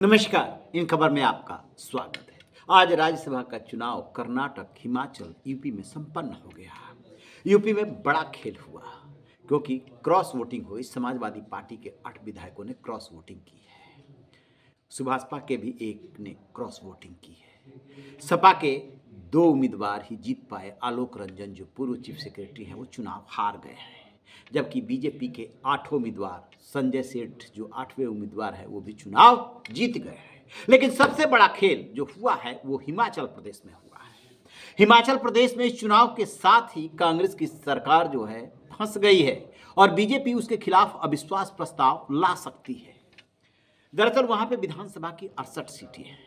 नमस्कार। इन खबर में आपका स्वागत है। आज राज्यसभा का चुनाव कर्नाटक, हिमाचल, यूपी में संपन्न हो गया। यूपी में बड़ा खेल हुआ क्योंकि क्रॉस वोटिंग हुई। समाजवादी पार्टी के 8 विधायकों ने क्रॉस वोटिंग की है। सुभाषपा के भी एक ने क्रॉस वोटिंग की है। सपा के 2 उम्मीदवार ही जीत पाए। आलोक रंजन जो पूर्व चीफ सेक्रेटरी हैं वो चुनाव हार गए हैं, जबकि बीजेपी के 8 उम्मीदवार संजय सेठ जो 8वें उम्मीदवार है वो भी चुनाव जीत गए हैं। लेकिन सबसे बड़ा खेल जो हुआ है वो हिमाचल प्रदेश में हुआ है। हिमाचल प्रदेश में इस चुनाव के साथ ही कांग्रेस की सरकार जो है फंस गई है और बीजेपी उसके खिलाफ अविश्वास प्रस्ताव ला सकती है। दरअसल वहां पे विधानसभा की 68 सीटें हैं।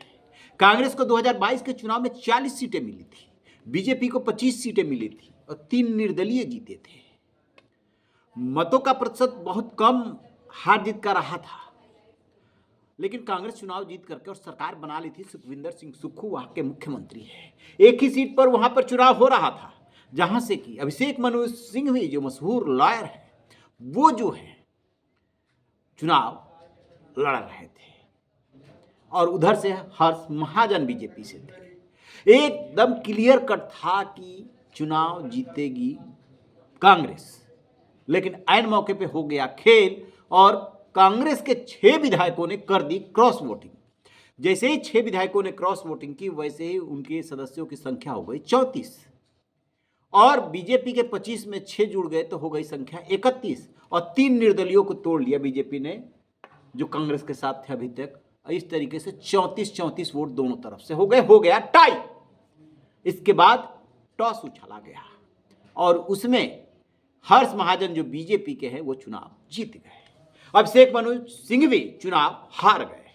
कांग्रेस को 2022 के चुनाव में 40 सीटें मिली थी, बीजेपी को 25 सीटें मिली थी और 3 निर्दलीय जीते थे। मतों का प्रतिशत बहुत कम हार जीत का रहा था, लेकिन कांग्रेस चुनाव जीत करके और सरकार बना ली थी। सुखविंदर सिंह सुक्खू वहां के मुख्यमंत्री हैं। एक ही सीट पर वहां पर चुनाव हो रहा था, जहां से कि अभिषेक मनु सिंघवी जो मशहूर लॉयर है वो जो है चुनाव लड़ रहे थे और उधर से हर्ष महाजन बीजेपी से थे। एकदम क्लियर कट था कि चुनाव जीतेगी कांग्रेस, लेकिन ऐन मौके पे हो गया खेल और कांग्रेस के 6 विधायकों ने कर दी क्रॉस वोटिंग। जैसे ही 6 विधायकों ने क्रॉस वोटिंग की वैसे ही उनके सदस्यों की संख्या हो गई 34 और बीजेपी के 25 में 6 जुड़ गए तो हो गई संख्या 31 और 3 निर्दलियों को तोड़ लिया बीजेपी ने जो कांग्रेस के साथ थे अभी तक। इस तरीके से 34 वोट दोनों तरफ से हो गए, हो गया टाई। इसके बाद टॉस उछाला गया और उसमें हर्ष महाजन जो बीजेपी के हैं वो चुनाव जीत गए। अभिषेक मनु सिंघवी चुनाव हार गए।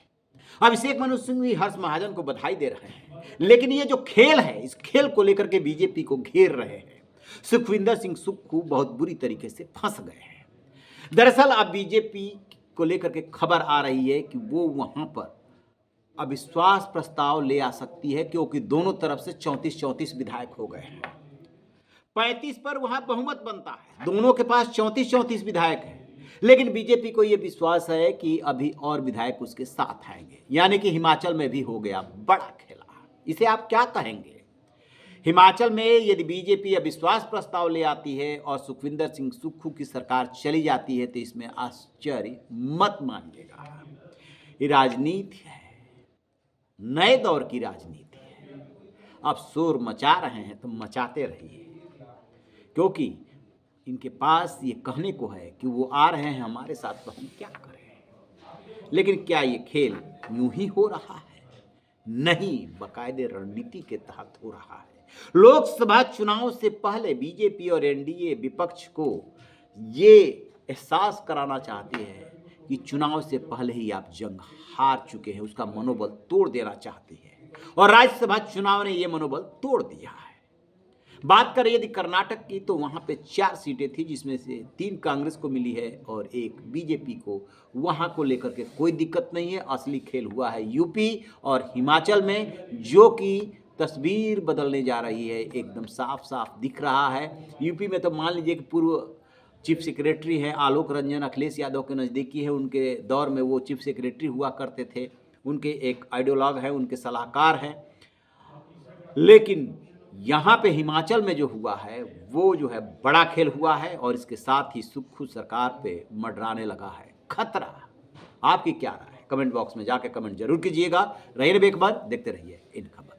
अभिषेक मनु सिंघवी हर्ष महाजन को बधाई दे रहे हैं, लेकिन ये जो खेल है इस खेल को लेकर के बीजेपी को घेर रहे हैं। सुखविंदर सिंह सुक्खू बहुत बुरी तरीके से फंस गए हैं। दरअसल अब बीजेपी को लेकर के खबर आ रही है कि वो वहां पर अविश्वास प्रस्ताव ले आ सकती है, क्योंकि दोनों तरफ से 34 विधायक हो गए हैं। 35 पर वहां बहुमत बनता है, दोनों के पास 34 विधायक हैं, लेकिन बीजेपी को यह विश्वास है कि अभी और विधायक उसके साथ आएंगे, यानी कि हिमाचल में भी हो गया बड़ा खेला। इसे आप क्या कहेंगे? हिमाचल में यदि बीजेपी अविश्वास प्रस्ताव ले आती है और सुखविंदर सिंह सुक्खू की सरकार चली जाती है तो इसमें आश्चर्य मत मानिएगा। ये राजनीति है, नए दौर की राजनीति है। आप शोर मचा रहे हैं तो मचाते रहिए, क्योंकि इनके पास ये कहने को है कि वो आ रहे हैं हमारे साथ तो हम क्या करें। लेकिन क्या ये खेल यूं ही हो रहा है? नहीं, बाकायदे रणनीति के तहत हो रहा है। लोकसभा चुनाव से पहले बीजेपी और एनडीए विपक्ष को ये एहसास कराना चाहती है कि चुनाव से पहले ही आप जंग हार चुके हैं, उसका मनोबल तोड़ देना चाहती है और राज्यसभा चुनाव ने यह मनोबल तोड़ दिया है। बात करें यदि कर्नाटक की तो वहां पे 4 सीटें थी, जिसमें से 3 कांग्रेस को मिली है और 1 बीजेपी को। वहां को लेकर के कोई दिक्कत नहीं है। असली खेल हुआ है यूपी और हिमाचल में, जो कि तस्वीर बदलने जा रही है। एकदम साफ साफ दिख रहा है। यूपी में तो मान लीजिए कि पूर्व चीफ सेक्रेटरी हैं आलोक रंजन, अखिलेश यादव के नज़दीकी है। उनके दौर में वो चीफ सेक्रेटरी हुआ करते थे, उनके एक आइडियोलॉग हैं, उनके सलाहकार हैं। लेकिन यहाँ पे हिमाचल में जो हुआ है वो जो है बड़ा खेल हुआ है और इसके साथ ही सुक्खू सरकार पे मंडराने लगा है खतरा। आपकी क्या राय है? कमेंट बॉक्स में जाकर कमेंट जरूर कीजिएगा। रहिए बेखबर, देखते रहिए इन खबर।